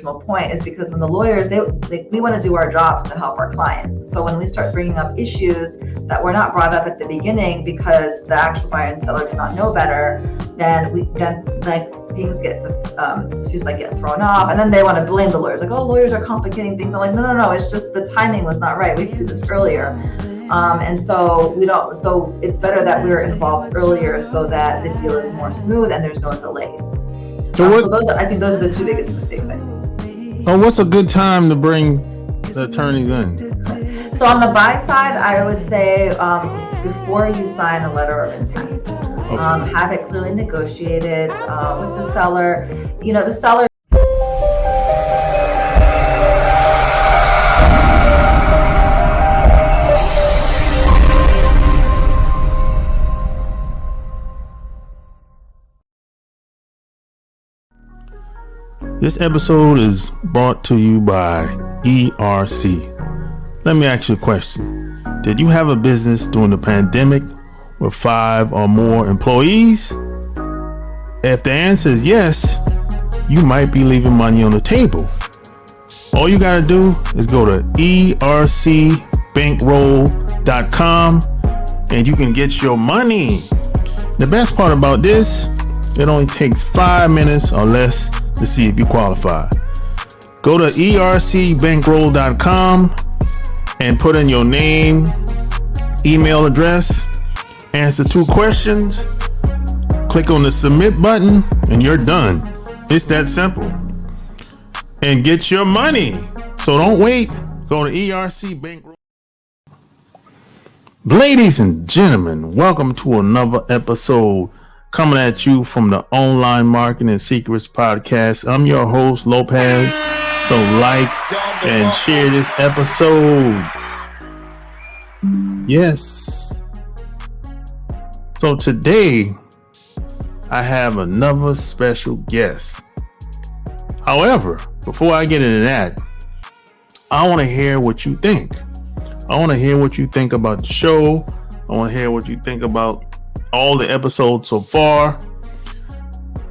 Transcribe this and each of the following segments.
point is because when the lawyers, we want to do our jobs to help our clients. So when we start bringing up issues that were not brought up at the beginning because the actual buyer and seller did not know better, then things get thrown off, and then they want to blame the lawyers, like, oh, lawyers are complicating things. I'm like, no, it's just the timing was not right. We could do this earlier. And so it's better that we're involved earlier so that the deal is more smooth and there's no delays. I think those are the two biggest mistakes I see. What's a good time to bring the attorneys in? So on the buy side, I would say before you sign a letter of intent, have it clearly negotiated with the seller. The seller. This episode is brought to you by ERC. Let me ask you a question. Did you have a business during the pandemic with 5 or more employees? If the answer is yes, you might be leaving money on the table. All you gotta do is go to ercbankroll.com and you can get your money. The best part about this, it only takes 5 minutes or less to see if you qualify. Go to ercbankroll.com and put in your name, email address, answer 2 questions, click on the submit button, and you're done. It's that simple. And get your money. So don't wait. Go to ERC Bankroll. Ladies and gentlemen, welcome to another episode coming at you from the Online Marketing Secrets Podcast. I'm your host, Lopaze. So like and share this episode. Yes. So today, I have another special guest. However, before I get into that, I want to hear what you think. I want to hear what you think about the show. I want to hear what you think about all the episodes so far.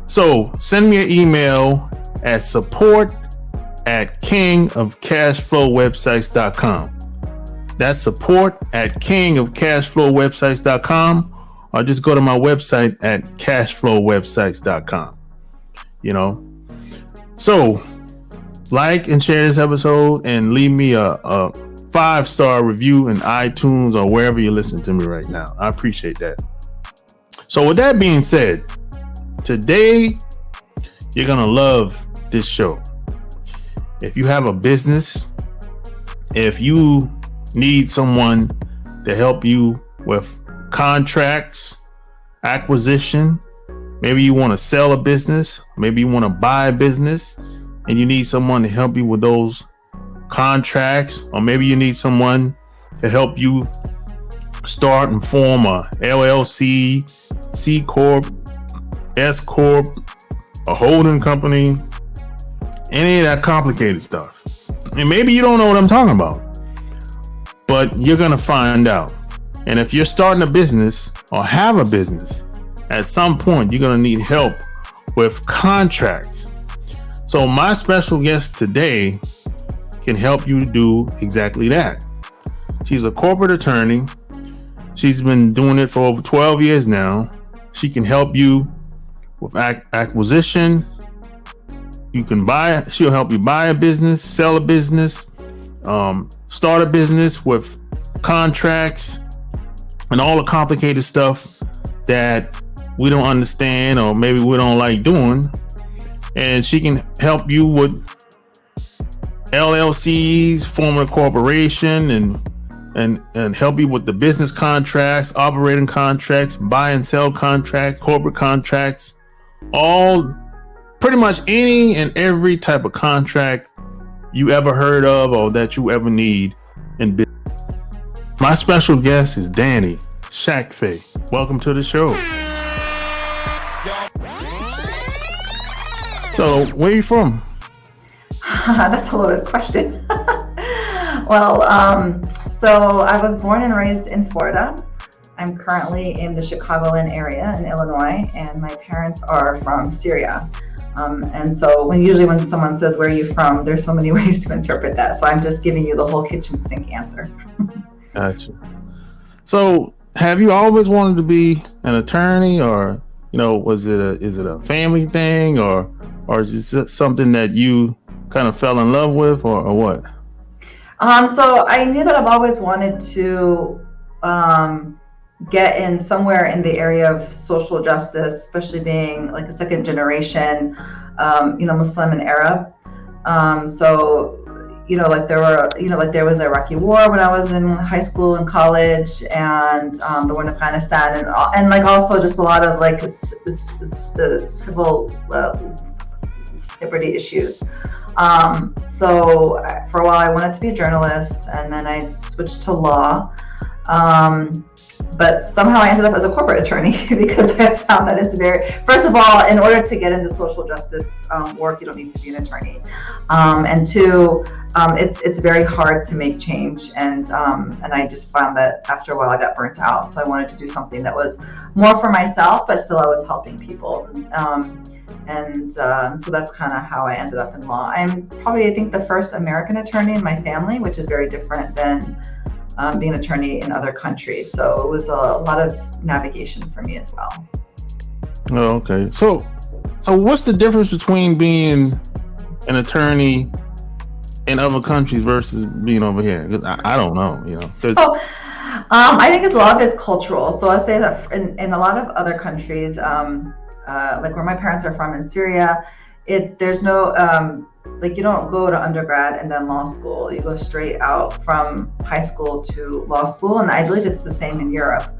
So send me an email at support@kingofcashflowwebsites.com. That's support@kingofcashflowwebsites.com, or just go to my website at cashflowwebsites.com. So like and share this episode and leave me a 5-star review in iTunes or wherever you listen to me right now. I appreciate that. So with that being said, today you're going to love this show. If you have a business, if you need someone to help you with contracts, acquisition, maybe you want to sell a business, maybe you want to buy a business and you need someone to help you with those contracts, or maybe you need someone to help you start and form a LLC, C Corp, S Corp, a holding company, any of that complicated stuff. And maybe you don't know what I'm talking about, but you're going to find out. And if you're starting a business or have a business, at some point, you're going to need help with contracts. So my special guest today can help you do exactly that. She's a corporate attorney. She's been doing it for over 12 years now. She can help you with acquisition. She'll help you buy a business, sell a business, start a business with contracts and all the complicated stuff that we don't understand or maybe we don't like doing. And she can help you with LLCs, forming a corporation, and help you with the business contracts, operating contracts, buy and sell contracts, corporate contracts, all pretty much any and every type of contract you ever heard of or that you ever need in business. My special guest is Danya Shakfeh. Welcome to the show. So, where are you from? That's a loaded question. Well, so I was born and raised in Florida. I'm currently in the Chicagoland area in Illinois, and my parents are from Syria. And so when someone says, where are you from? There's so many ways to interpret that. So I'm just giving you the whole kitchen sink answer. Gotcha. So have you always wanted to be an attorney, or, is it a family thing, or is it something that you kind of fell in love with, or what? So I knew that I've always wanted to get in somewhere in the area of social justice, especially being like a second generation, Muslim and Arab. So, there was the Iraqi war when I was in high school and college, and the war in Afghanistan, and also just a lot of civil liberty issues. So for a while I wanted to be a journalist, and then I switched to law. But somehow I ended up as a corporate attorney because I found that it's first of all, in order to get into social justice work, you don't need to be an attorney. And two, it's very hard to make change. And I just found that after a while I got burnt out. So I wanted to do something that was more for myself, but still I was helping people. So that's kind of how I ended up in law. I'm probably, I think, the first American attorney in my family, which is very different than being an attorney in other countries. So it was a lot of navigation for me as well. Oh, okay. So what's the difference between being an attorney in other countries versus being over here? 'Cause I don't know, So I think a lot of it is cultural. So I'll say that in a lot of other countries, like where my parents are from in Syria, there's no you don't go to undergrad and then law school. You go straight out from high school to law school, and I believe it's the same in Europe.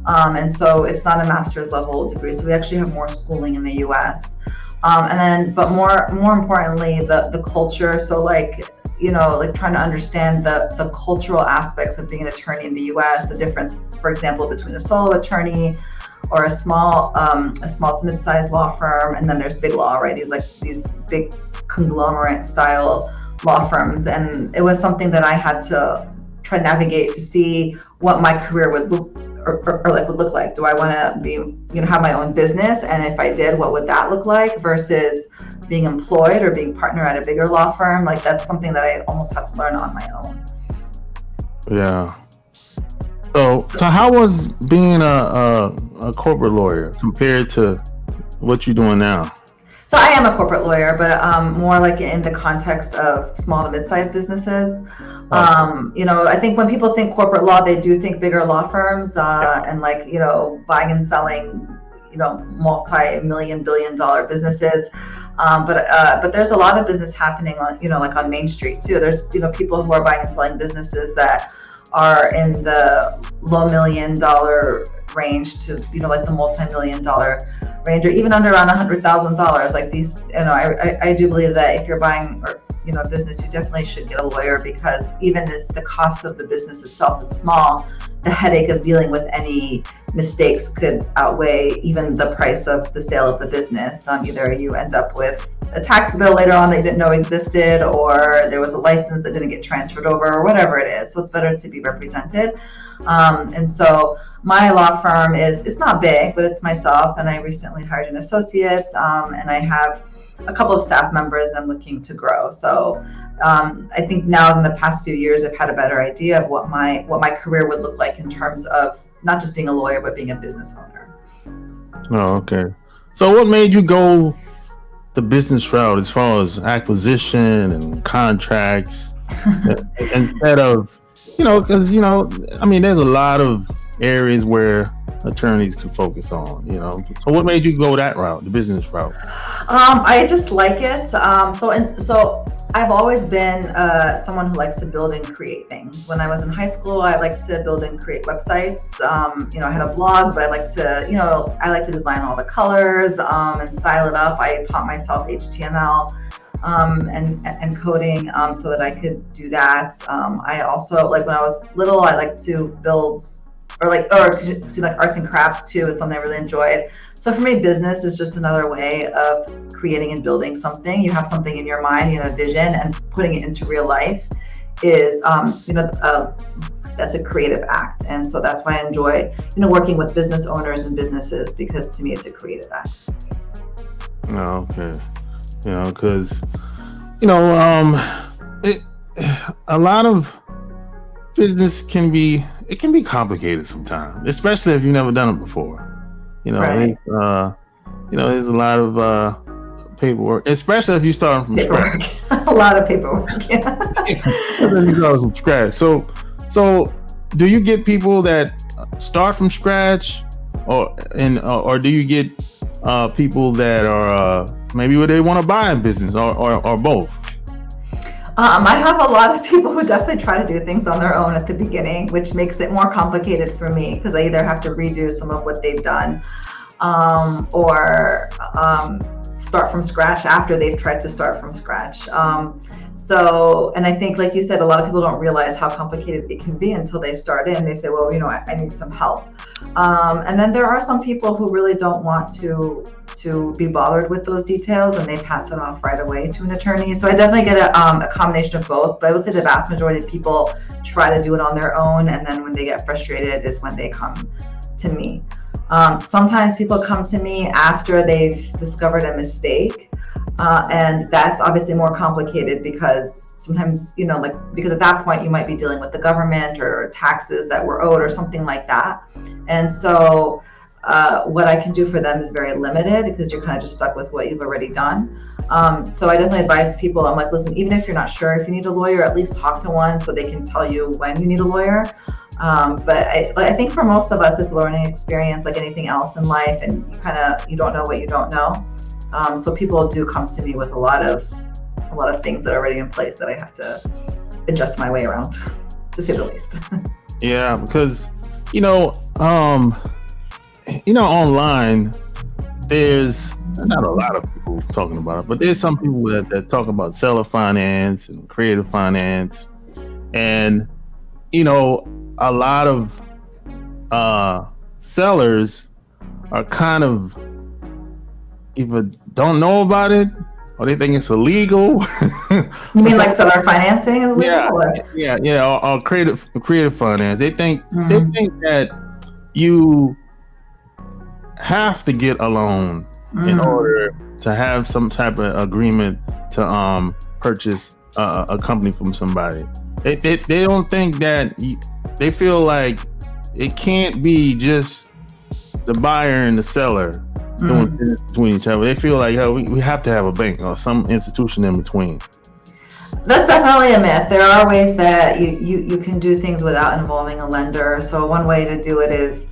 And so it's not a master's level degree. So we actually have more schooling in the U.S. But more importantly, the culture. So trying to understand the cultural aspects of being an attorney in the U.S. The difference, for example, between a solo attorney or a small to mid-sized law firm, and then there's big law, right? These big conglomerate style law firms, and it was something that I had to try to navigate to see what my career would look would look like. Do I want to be have my own business, and if I did, what would that look like, versus being employed or being partner at a bigger law firm? That's something that I almost had to learn on my own. Yeah. So how was being a corporate lawyer compared to what you're doing now? So I am a corporate lawyer, but more in the context of small to mid-sized businesses. I think when people think corporate law, they do think bigger law firms and buying and selling, multi-million, billion-dollar businesses. But there's a lot of business happening on, on Main Street too. There's, people who are buying and selling businesses that are in the low $1 million range to, the multi-million dollar range, or even under around $100,000. Like these, I do believe that if you're buying a business, you definitely should get a lawyer, because even if the cost of the business itself is small, the headache of dealing with any mistakes could outweigh even the price of the sale of the business. Either you end up with a tax bill later on that you didn't know existed, or there was a license that didn't get transferred over, or whatever it is. So it's better to be represented. And so my law firm it's not big, but it's myself, and I recently hired an associate, and I have a couple of staff members, and I'm looking to grow. So I think now in the past few years, I've had a better idea of what my career would look like in terms of not just being a lawyer, but being a business owner. Oh, okay. So what made you go the business route as far as acquisition and contracts instead of, because, there's a lot of areas where attorneys can focus on, So what made you go that route, the business route? I just like it. So I've always been someone who likes to build and create things. When I was in high school, I liked to build and create websites. I had a blog, but I like to design all the colors and style it up. I taught myself HTML and coding so that I could do that. I also, when I was little, I liked to build or arts and crafts too, is something I really enjoyed. So for me, business is just another way of creating and building something. You have something in your mind, you have a vision, and putting it into real life is, that's a creative act. And so that's why I enjoy, working with business owners and businesses, because to me, it's a creative act. Oh, okay. because it a lot of business can be complicated sometimes, especially if you've never done it before. Right. There's a lot of paperwork, especially if you start from scratch. A lot of paperwork. Yeah. You start from scratch. So do you get people that start from scratch, or do you get people that are maybe they want to buy a business, or both? I have a lot of people who definitely try to do things on their own at the beginning, which makes it more complicated for me because I either have to redo some of what they've done, or start from scratch after they've tried to start from scratch. And I think, like you said, a lot of people don't realize how complicated it can be until they start in. They say, well, I need some help. And then there are some people who really don't want to be bothered with those details, and they pass it off right away to an attorney. So I definitely get a combination of both, but I would say the vast majority of people try to do it on their own, and then when they get frustrated is when they come to me. Sometimes people come to me after they've discovered a mistake, and that's obviously more complicated because sometimes, because at that point you might be dealing with the government or taxes that were owed or something like that. And so what I can do for them is very limited because you're kind of just stuck with what you've already done. So I definitely advise people, I'm like, listen, even if you're not sure if you need a lawyer, at least talk to one so they can tell you when you need a lawyer. But I think for most of us, it's a learning experience like anything else in life, and you don't know what you don't know. So people do come to me with a lot of things that are already in place that I have to adjust my way around, to say the least. Yeah, because online, there's not a lot of people talking about it, but there's some people that talk about seller finance and creative finance, and a lot of sellers are kind of either don't know about it or they think it's illegal. You mean like seller financing is illegal? Or creative finance. They think that you have to get a loan in order to have some type of agreement to purchase a company from somebody. They don't think that they feel like it can't be just the buyer and the seller doing business between each other. They feel like we have to have a bank or some institution in between. That's definitely a myth. There are ways that you can do things without involving a lender. So one way to do it is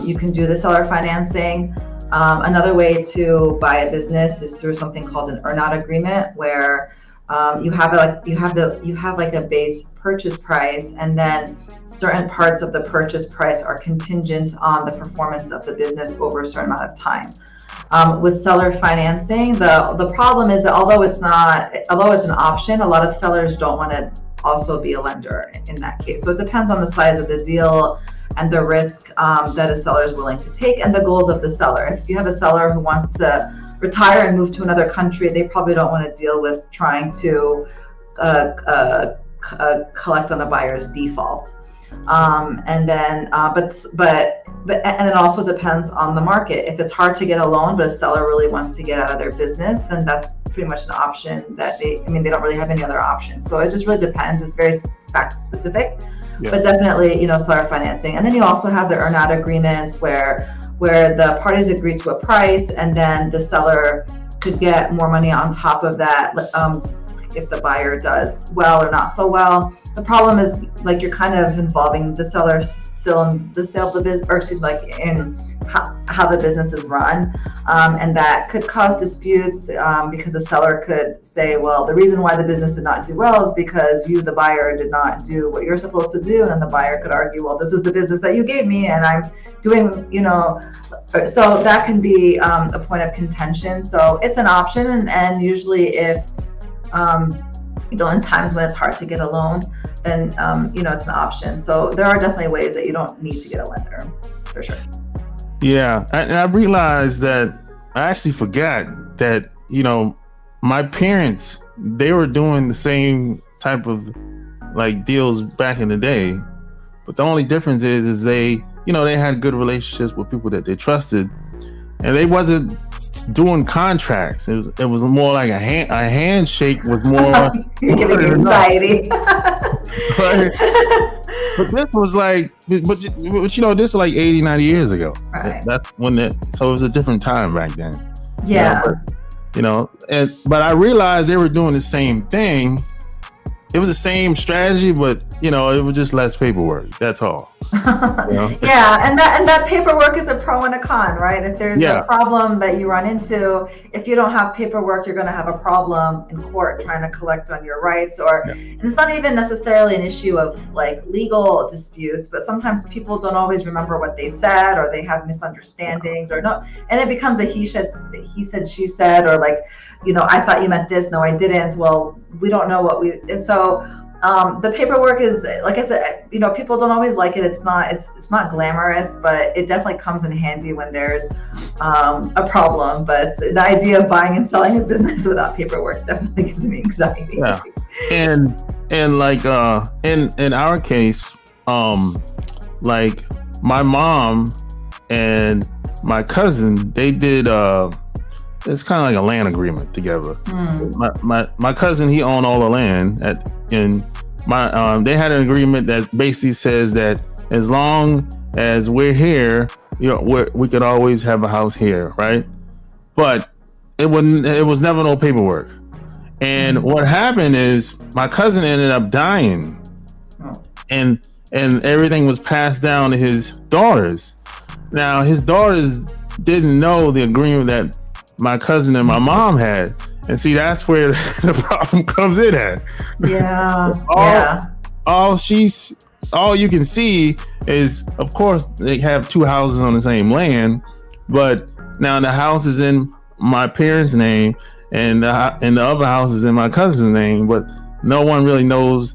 you can do the seller financing. Another way to buy a business is through something called an earn-out agreement, where you have like a base purchase price, and then certain parts of the purchase price are contingent on the performance of the business over a certain amount of time. With seller financing, the problem is that although it's an option, a lot of sellers don't want to also be a lender in that case. So it depends on the size of the deal and the risk that a seller is willing to take, and the goals of the seller. If you have a seller who wants to retire and move to another country, they probably don't want to deal with trying to collect on a buyer's default. And then it also depends on the market. If it's hard to get a loan, but a seller really wants to get out of their business, then that's pretty much an option that they don't really have any other option. So it just really depends. It's very fact specific, but definitely, seller financing. And then you also have the earn-out agreements where the parties agree to a price, and then the seller could get more money on top of that if the buyer does well or not so well. The problem is, like, you're kind of involving the seller still in the sale of the business, or in how the business is run, and that could cause disputes because the seller could say, well, the reason why the business did not do well is because you, the buyer, did not do what you're supposed to do, and then the buyer could argue, well, this is the business that you gave me, and I'm doing, so that can be a point of contention. So it's an option, and usually if in times when it's hard to get a loan, then it's an option. So there are definitely ways that you don't need to get a lender, for sure. Yeah, I realized that I actually forgot that my parents, they were doing the same type of like deals back in the day, but the only difference is they they had good relationships with people that they trusted, and they wasn't doing contracts. It was more like a handshake was more. You're giving me anxiety. Right? But this was like, but you know, this was like 80, 90 years ago. Right. That's when so it was a different time back then. Yeah. But I realized they were doing the same thing. It was the same strategy, but it was just less paperwork. That's all. Yeah, and that paperwork is a pro and a con, right? If there's a problem that you run into, if you don't have paperwork, you're going to have a problem in court trying to collect on your rights. And it's not even necessarily an issue of like legal disputes, but sometimes people don't always remember what they said, or they have misunderstandings, and it becomes a he said, she said, or like, I thought you meant this. No, I didn't. Well, we don't know what and so the paperwork is, like I said, people don't always like it. It's not glamorous, but it definitely comes in handy when there's a problem. But the idea of buying and selling a business without paperwork definitely gives me anxiety. Yeah, and like in our case, like my mom and my cousin, they did it's kind of like a land agreement together. My cousin, he owned all the land they had an agreement that basically says that as long as we're here, we could always have a house here, right? But it was never no paperwork. And what happened is my cousin ended up dying, and everything was passed down to his daughters. Now his daughters didn't know the agreement that my cousin and my mom had, and see, that's where the problem comes in at. All you can see is, of course, they have two houses on the same land, but now the house is in my parents' name, and the other house is in my cousin's name, but no one really knows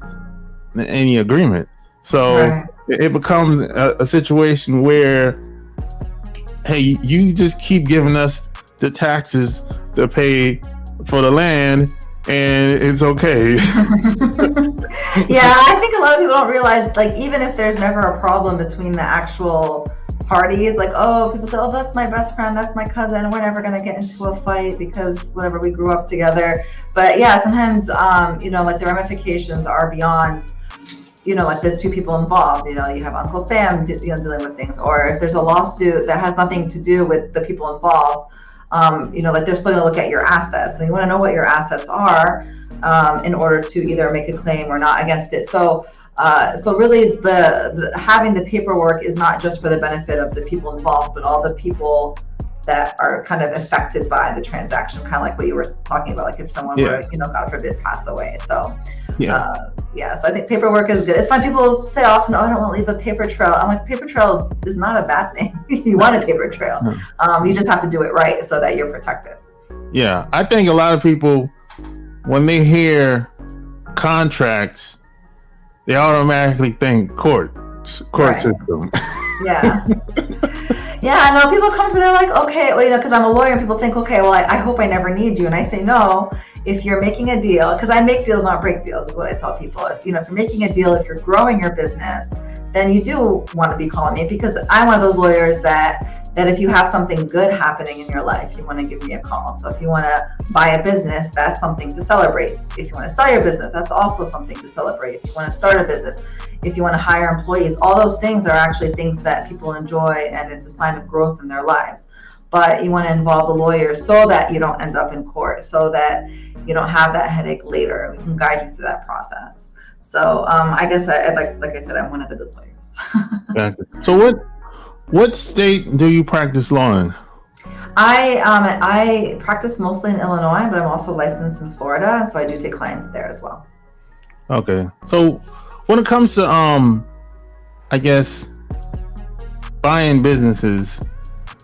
any agreement. So it becomes a situation where, hey, you just keep giving us the taxes to pay for the land, and it's okay. Yeah, I think a lot of people don't realize, like, even if there's never a problem between the actual parties, like, people say, that's my best friend, that's my cousin, we're never gonna get into a fight because whatever, we grew up together. But yeah, sometimes like the ramifications are beyond like the two people involved. You have Uncle Sam dealing with things, or if there's a lawsuit that has nothing to do with the people involved, like they're still going to look at your assets, and you want to know what your assets are in order to either make a claim or not against it. So really the having the paperwork is not just for the benefit of the people involved, but all the people that are kind of affected by the transaction, kind of like what you were talking about, like if someone were, God forbid, pass away. So so I think paperwork is good. It's fun. People say often, I don't want to leave a paper trail. I'm like, paper trail is not a bad thing. You want a paper trail. You just have to do it right so that you're protected. Yeah, I think a lot of people, when they hear contracts, they automatically think court system. Yeah. Yeah, no, people come to me, they're like, okay, well, because I'm a lawyer, and people think, okay, well, I hope I never need you. And I say, no, if you're making a deal, because I make deals, not break deals, is what I tell people. If you're making a deal, if you're growing your business, then you do want to be calling me, because I'm one of those lawyers that if you have something good happening in your life, you want to give me a call. So if you want to buy a business, that's something to celebrate. If you want to sell your business, that's also something to celebrate. If you want to start a business, if you want to hire employees, all those things are actually things that people enjoy, and it's a sign of growth in their lives. But you want to involve the lawyer so that you don't end up in court, so that you don't have that headache later. We can guide you through that process. So I guess I'd like I said, I'm one of the good lawyers. Exactly. So what state do you practice law in? I practice mostly in Illinois, but I'm also licensed in Florida, so I do take clients there as well. Okay. So when it comes to I guess buying businesses,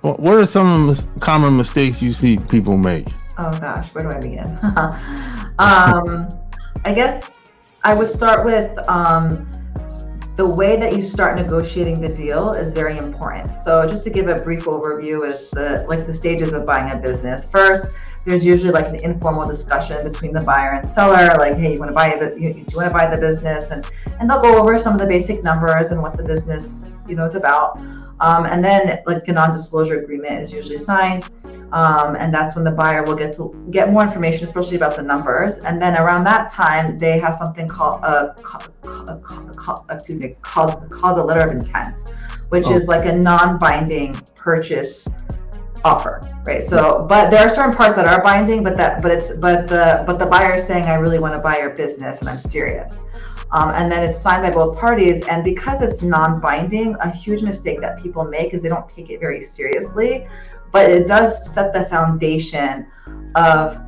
what are some common mistakes you see people make? Oh gosh, where do I begin? I guess I would start with the way that you start negotiating the deal is very important. So just to give a brief overview is the stages of buying a business. First, there's usually like an informal discussion between the buyer and seller, like, hey, you want to buy it? You do want to buy the business, and they'll go over some of the basic numbers and what the business, is about. And then like a non-disclosure agreement is usually signed. And that's when the buyer will get more information, especially about the numbers. And then around that time, they have something called a letter of intent, which is like a non-binding purchase offer, right? So, but there are certain parts that are binding, but the buyer is saying, I really want to buy your business and I'm serious. And then it's signed by both parties. And because it's non-binding, a huge mistake that people make is they don't take it very seriously, but it does set the foundation of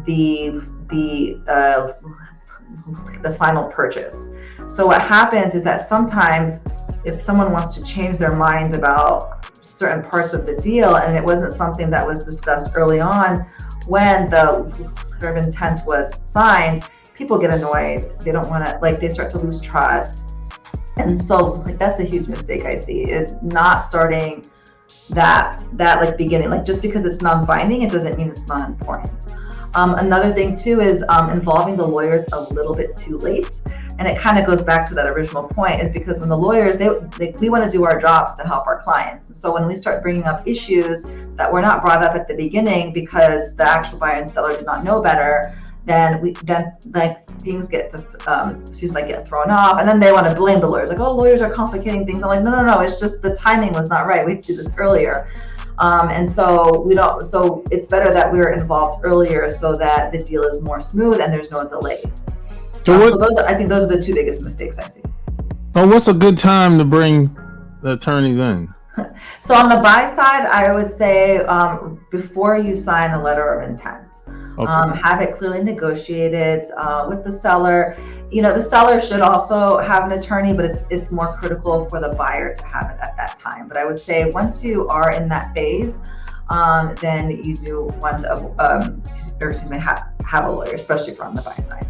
the final purchase. So what happens is that sometimes if someone wants to change their mind about certain parts of the deal and it wasn't something that was discussed early on when the letter of intent was signed, people get annoyed. They don't want to, they start to lose trust. And so that's a huge mistake I see, is not starting that beginning. Just because it's non-binding, it doesn't mean it's not important. Another thing too is involving the lawyers a little bit too late. And it kind of goes back to that original point, is because when the lawyers, we want to do our jobs to help our clients. And so when we start bringing up issues that were not brought up at the beginning because the actual buyer and seller did not know better, then things get thrown off, and then they want to blame the lawyers, like, oh, lawyers are complicating things. I'm like, no, it's just the timing was not right. We had to do this earlier. And so so it's better that we're involved earlier so that the deal is more smooth and there's no delays. So I think those are the two biggest mistakes I see. Oh, what's a good time to bring the attorneys in? So on the buy side, I would say before you sign a letter of intent, have it clearly negotiated with the seller. The seller should also have an attorney, but it's more critical for the buyer to have it at that time. But I would say once you are in that phase, then you do want to have a lawyer, especially if you're on the buy side.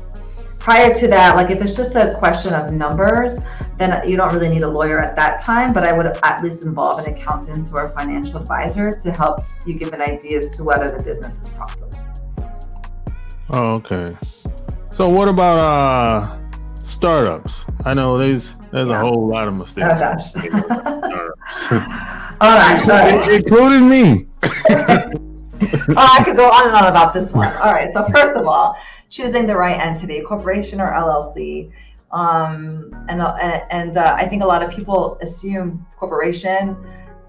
Prior to that, if it's just a question of numbers, then you don't really need a lawyer at that time, but I would at least involve an accountant or a financial advisor to help you give an idea as to whether the business is profitable. Oh, okay. So what about startups? I know there's a whole lot of mistakes. Oh gosh. All right. Including me. I could go on and on about this one. All right. So first of all, choosing the right entity, corporation or LLC. And I think a lot of people assume corporation.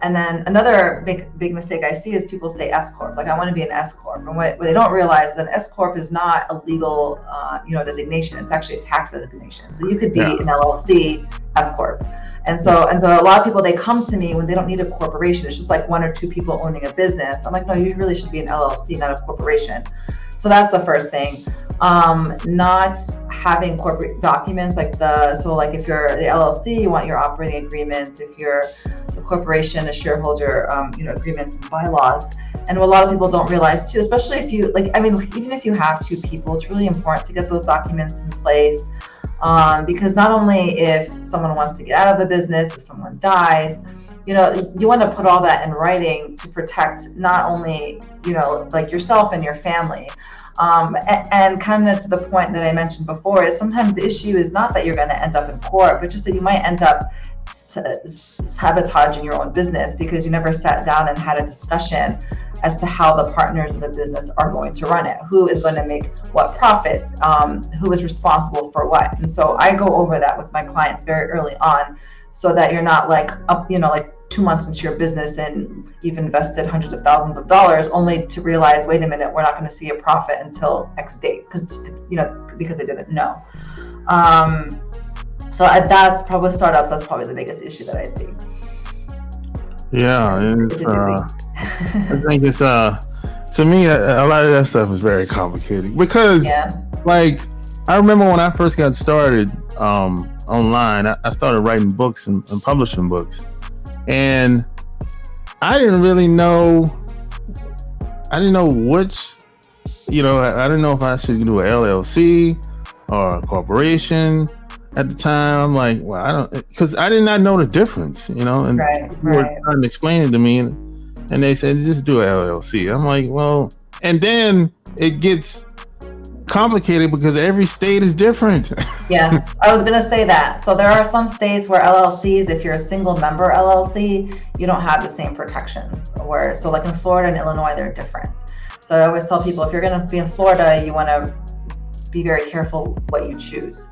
And then another big mistake I see is people say S Corp. I want to be an S Corp. And what they don't realize is that an S Corp is not a legal designation. It's actually a tax designation. So you could be an LLC S Corp. And so a lot of people, they come to me when they don't need a corporation. It's just like one or two people owning a business. I'm like, no, you really should be an LLC, not a corporation. So that's the first thing. Not having corporate documents if you're the LLC, you want your operating agreement. If you're the corporation, a shareholder, agreement and bylaws. And what a lot of people don't realize too, especially if you even if you have two people, it's really important to get those documents in place. Because not only if someone wants to get out of the business, if someone dies, you want to put all that in writing to protect not only, yourself and your family. And kind of to the point that I mentioned before, is sometimes the issue is not that you're going to end up in court, but just that you might end up sabotaging your own business because you never sat down and had a discussion as to how the partners of the business are going to run it, who is going to make what profit, who is responsible for what. And so I go over that with my clients very early on, so that you're not 2 months into your business and you've invested hundreds of thousands of dollars only to realize, wait a minute, we're not going to see a profit until X date because they didn't know. So that's probably startups. That's probably the biggest issue that I see. Yeah, I think it's to me a lot of that stuff is very complicated because I remember when I first got started online, I started writing books and publishing books, and I didn't really know. I didn't know which, I didn't know if I should do an LLC or a corporation. At the time, I'm like, well, I don't, because I did not know the difference, and people were trying to explain it to me, and they said, just do an LLC. I'm like, well, And then it gets complicated because every state is different. Yes, I was going to say that. So there are some states where LLCs, if you're a single member LLC, you don't have the same protections. So like in Florida and Illinois, they're different. So I always tell people, if you're going to be in Florida, you want to be very careful what you choose.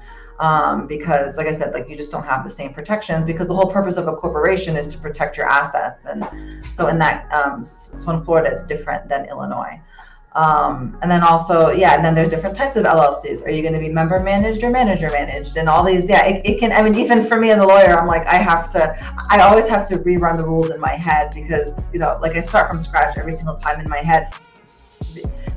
Because like I said, like you just don't have the same protections, because the whole purpose of a corporation is to protect your assets. And so in that, so in Florida, it's different than Illinois. And then also, and then there's different types of LLCs. Are you going to be member managed or manager managed? And all these, it can, I mean, even for me as a lawyer, I'm like, I always have to rerun the rules in my head, because, like I start from scratch every single time in my head,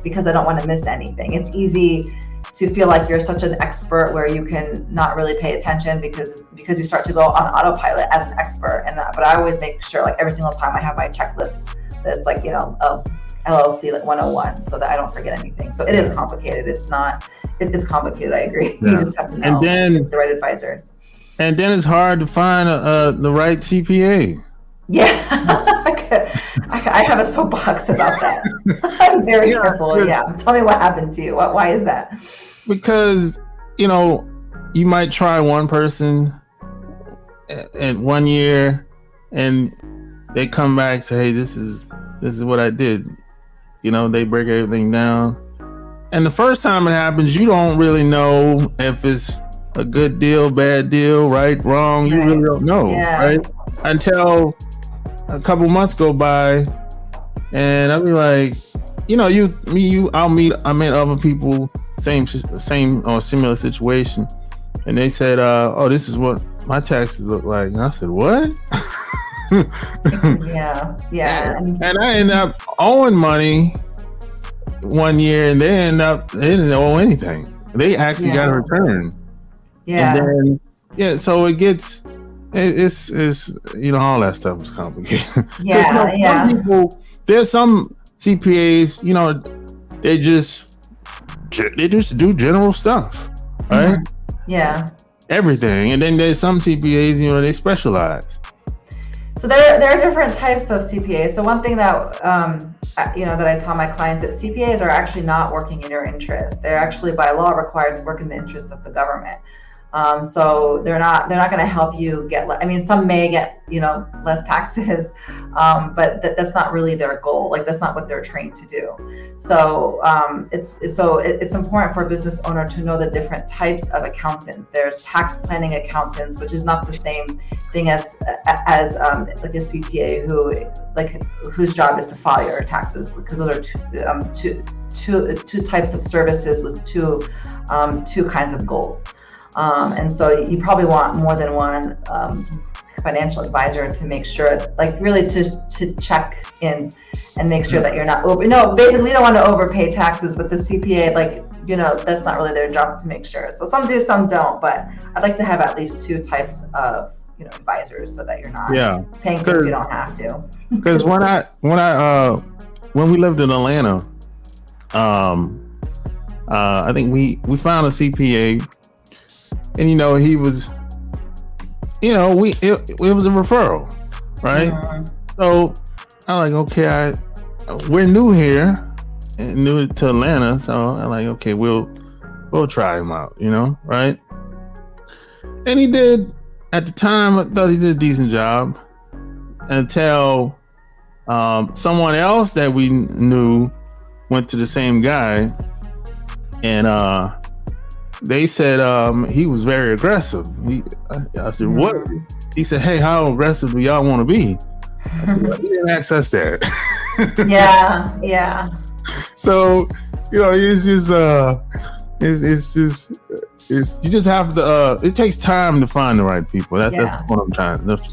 because I don't want to miss anything. It's easy to feel like you're such an expert where you can not really pay attention because you start to go on autopilot as an expert. But I always make sure, like every single time I have my checklist that's like, LLC like 101, so that I don't forget anything. So it is complicated. It's complicated. I agree. You just have to know the right advisors. And then it's hard to find the right CPA. Yeah, I have a soapbox about that. I'm very careful. Yeah, tell me what happened to you. Why is that? Because you might try one person at 1 year, and they come back and say, "Hey, this is what I did." They break everything down, and the first time it happens, you don't really know if it's a good deal, bad deal, right, wrong. You really don't know, right? Until a couple months go by, and I'll be like, I met other people, same or similar situation, and they said, "Oh, this is what my taxes look like," and I said, "What?" Yeah. And I ended up owing money 1 year, and they didn't owe anything. They actually got a return. Yeah. And then, so it gets, it's all that stuff is complicated. Yeah. Some people, there's some CPAs, they just do general stuff, right? Mm-hmm. Yeah. Everything. And then there's some CPAs, they specialize. So there are different types of CPAs. So one thing that that I tell my clients, that CPAs are actually not working in your interest. They're actually by law required to work in the interests of the government. So they're not going to help you get. I mean, some may get less taxes, but that's not really their goal. Like that's not what they're trained to do. So it's important for a business owner to know the different types of accountants. There's tax planning accountants, which is not the same thing as like a CPA whose job is to file your taxes, because those are two types of services with two kinds of goals. And so you probably want more than one financial advisor to make sure, like really to check in and make sure that you're not basically you don't want to overpay taxes, but the CPA, that's not really their job to make sure. So some do, some don't, but I'd like to have at least two types of advisors so that you're not paying things you don't have to. Because when we lived in Atlanta, I think we found a CPA. And he was, it was a referral, right? Mm-hmm. So I'm like, okay, we're new here, and new to Atlanta, so I'm like, okay, we'll try him out, right? And he did. At the time, I thought he did a decent job, until someone else that we knew went to the same guy, and they said he was very aggressive. I said, what? He said, hey, how aggressive do y'all want to be? I said, well, he didn't ask us that. Yeah. So, you just have to, it takes time to find the right people. That's the point I'm trying to make.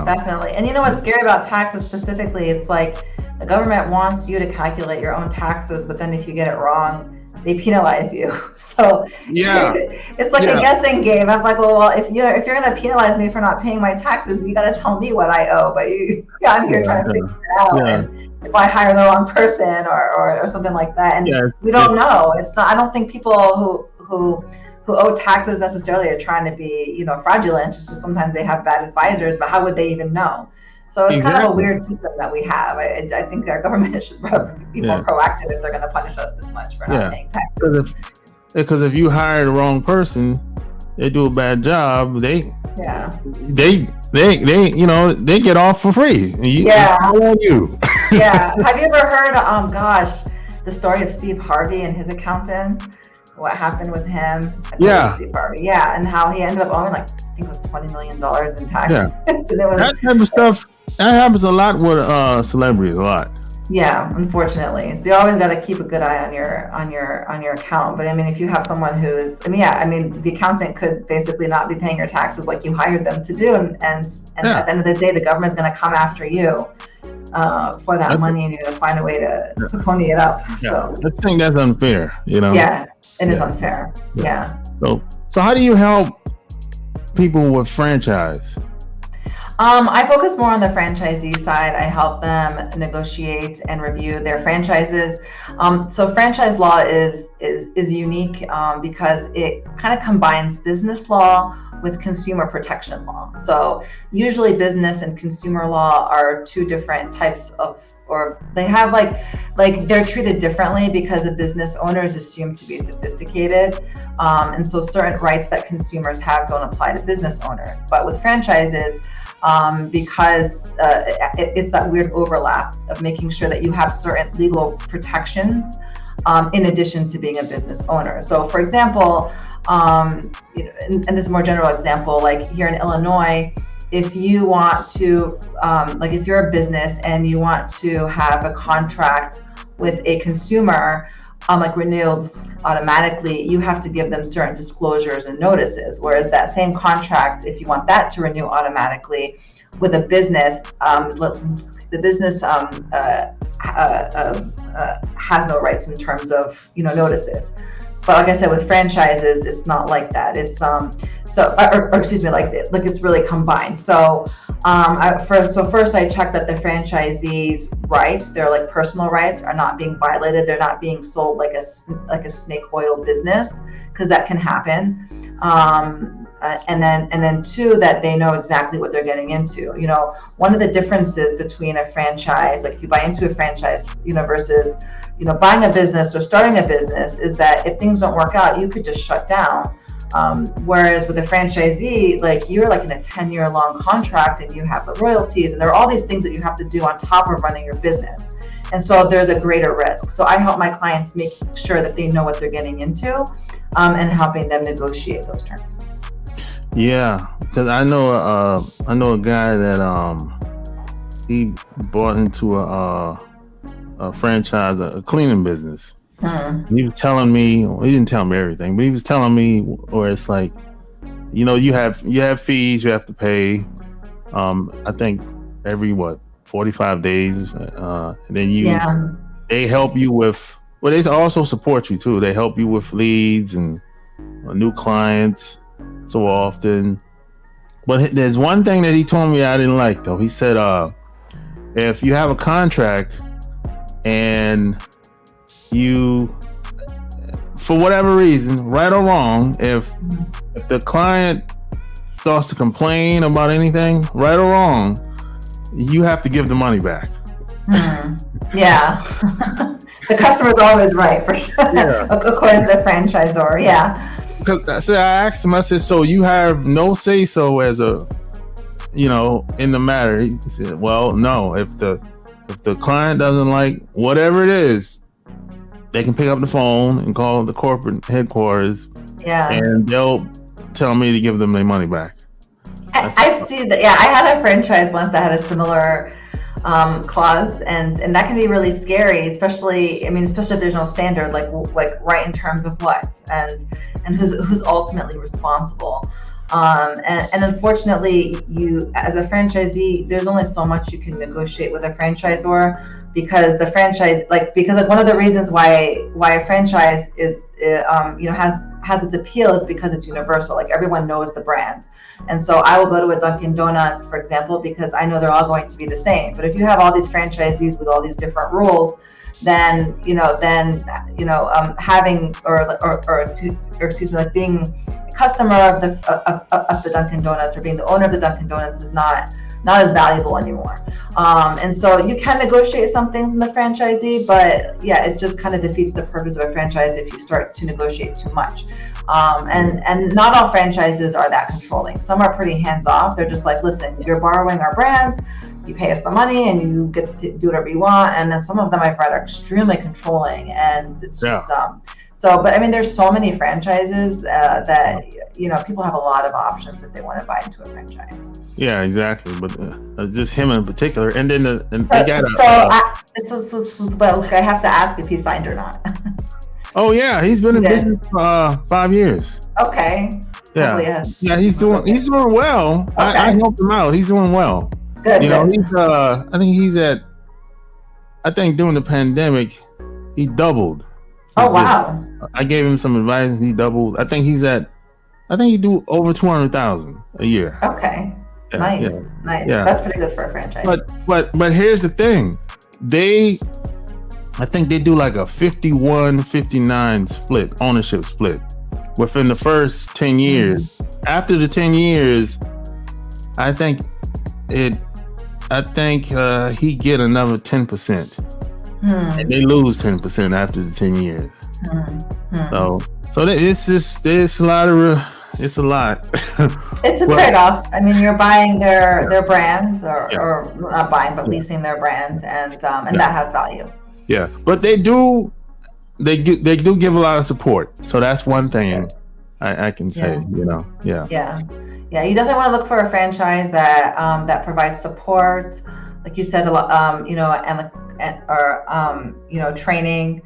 Definitely. And what's scary about taxes specifically, it's like the government wants you to calculate your own taxes, but then if you get it wrong, they penalize you. So it's like a guessing game. I'm like, well, if you're going to penalize me for not paying my taxes, you got to tell me what I owe. But I'm here trying to figure it out. Yeah. And if I hire the wrong person or something like that, and we don't know. It's not. I don't think people who owe taxes necessarily are trying to be fraudulent. It's just sometimes they have bad advisors. But how would they even know? So it's kind of a weird system that we have. I think our government should be more proactive if they're going to punish us this much for not paying taxes. Because if you hire the wrong person, they do a bad job. They get off for free. On you. Yeah. Have you ever heard? The story of Steve Harvey and his accountant. What happened with him? Steve Harvey. Yeah, and how he ended up owing I think it was $20 million in taxes. Yeah. And that type of stuff. That happens a lot with celebrities. A lot. Yeah, unfortunately. So you always got to keep a good eye on your account. But I mean, if you have someone who is, the accountant could basically not be paying your taxes like you hired them to do, and at the end of the day, the government's going to come after you for that money, and you're going to find a way to pony it up. Yeah. So I think that's unfair. Yeah, it is unfair. Yeah. So how do you help people with franchise? I focus more on the franchisee side. I help them negotiate and review their franchises. So franchise law is unique because it kind of combines business law with consumer protection law. So usually business and consumer law are two different types of, or they have like they're treated differently because a business owner is assumed to be sophisticated. And so certain rights that consumers have don't apply to business owners. But with franchises, because it's that weird overlap of making sure that you have certain legal protections in addition to being a business owner. So for example, and this is a more general example, like here in Illinois, if you want to, if you're a business and you want to have a contract with a consumer, renewed automatically, you have to give them certain disclosures and notices. Whereas that same contract, if you want that to renew automatically with a business, the business has no rights in terms of notices. But like I said, with franchises, it's not like that. It's it's really combined. So first I check that the franchisees' rights, their like personal rights, are not being violated. They're not being sold like a snake oil business, because that can happen. And then two, that they know exactly what they're getting into. One of the differences between a franchise, like if you buy into a franchise, versus buying a business or starting a business, is that if things don't work out, you could just shut down. Whereas with a franchisee, like you're like in a 10-year long contract, and you have the royalties, and there are all these things that you have to do on top of running your business. And so there's a greater risk. So I help my clients make sure that they know what they're getting into, and helping them negotiate those terms. Yeah, because I know a guy that he bought into a franchise, a cleaning business. He was telling me, well, he didn't tell me everything, but he was telling me where it's like, you have fees you have to pay. I think every 45 days, and then they help you with. Well, they also support you too. They help you with leads and new clients so often. But there's one thing that he told me I didn't like though. He said, if you have a contract and you, for whatever reason, right or wrong, if the client starts to complain about anything, right or wrong, you have to give the money back. Yeah. The customer's always right, for sure. Yeah. According to the franchisor. Yeah. Because I asked him, I said, so you have no say so as a, in the matter. He said, well, no, if the client doesn't like whatever it is, they can pick up the phone and call the corporate headquarters. Yeah. And they'll tell me to give them their money back. I've seen that. Yeah, I had a franchise once that had a similar clause, and that can be really scary, especially if there's no standard, like right in terms of what and who's ultimately responsible. And unfortunately, you as a franchisee, there's only so much you can negotiate with a franchisor, because the franchise, one of the reasons why a franchise is has its appeal is because it's universal. Like everyone knows the brand. And so I will go to a Dunkin' Donuts, for example, because I know they're all going to be the same. But if you have all these franchisees with all these different rules, then having being customer of the Dunkin' Donuts or being the owner of the Dunkin' Donuts is not as valuable anymore. And so you can negotiate some things in the franchisee, but yeah, it just kind of defeats the purpose of a franchise if you start to negotiate too much. And not all franchises are that controlling. Some are pretty hands off. They're just like, listen, you're borrowing our brand, you pay us the money and you get to do whatever you want. And then some of them I've read are extremely controlling, and it's just but I mean, there's so many franchises that people have a lot of options if they want to buy into a franchise. Yeah, exactly. But just him in particular, and then they got I have to ask if he signed or not. Oh yeah, he's been in business for 5 years. Okay. Yeah, he's doing well. Okay. I helped him out. He's doing well. Good. I think during the pandemic, he doubled. Oh wow! I gave him some advice, and he doubled. I think he do over 200,000 a year. Okay, yeah, nice. Yeah. That's pretty good for a franchise. But here's the thing, I think they do like a 51-59 ownership split within the first 10 years. Mm-hmm. After the 10 years, I think he get another 10%. And they lose 10% after the 10 years. So it's a lot. It's a trade-off. I mean, you're buying their brands, or not buying, but leasing their brand, and that has value. Yeah, but they do give a lot of support. So that's one thing I can say. Yeah. You definitely want to look for a franchise that provides support, like you said, a lot, training,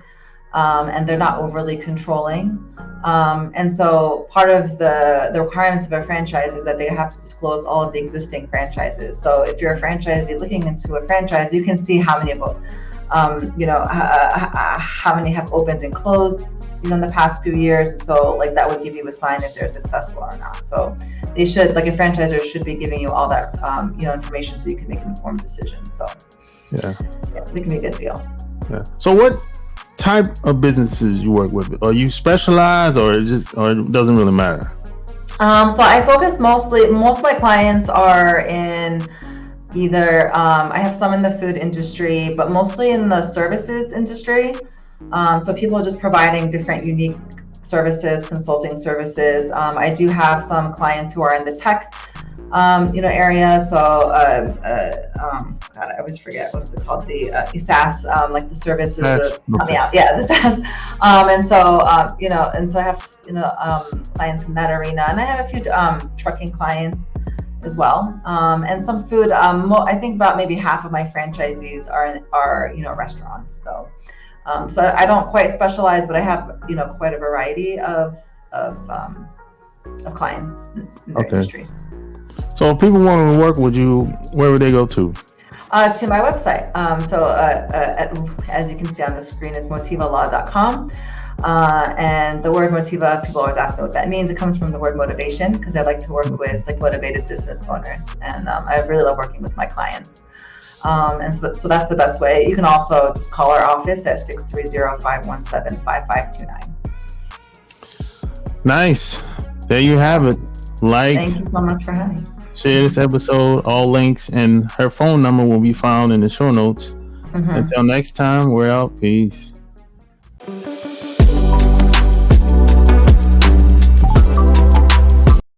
and they're not overly controlling. And so part of the requirements of a franchise is that they have to disclose all of the existing franchises. So if you're a franchisee looking into a franchise, you can see how many how many have opened and closed, in the past few years. And so that would give you a sign if they're successful or not. So they should, a franchisor should be giving you all that, information so you can make an informed decision. So yeah, it can be a good deal. Yeah. So what type of businesses you work with? Are you specialized, or it doesn't really matter? So I focus most of my clients are in either, I have some in the food industry, but mostly in the services industry. So people are just providing different unique services, consulting services. I do have some clients who are in the tech, area. So, God, I always forget, what is it called? The SaaS, the services coming out. Yeah, the SaaS. And so I have, clients in that arena, and I have a few trucking clients as well, and some food. I think about maybe half of my franchisees are restaurants. So I don't quite specialize, but I have quite a variety of clients in their industries. So if people want to work with you, where would they go to? To my website. As you can see on the screen, it's motivalaw.com. And the word Motiva, people always ask me what that means. It comes from the word motivation, because I like to work with motivated business owners, and I really love working with my clients. And so that's the best way. You can also just call our office at 630-517-5529. Nice. There you have it. Thank you so much for having me. Share this episode. All links and her phone number will be found in the show notes. Until next time, we're out. Peace.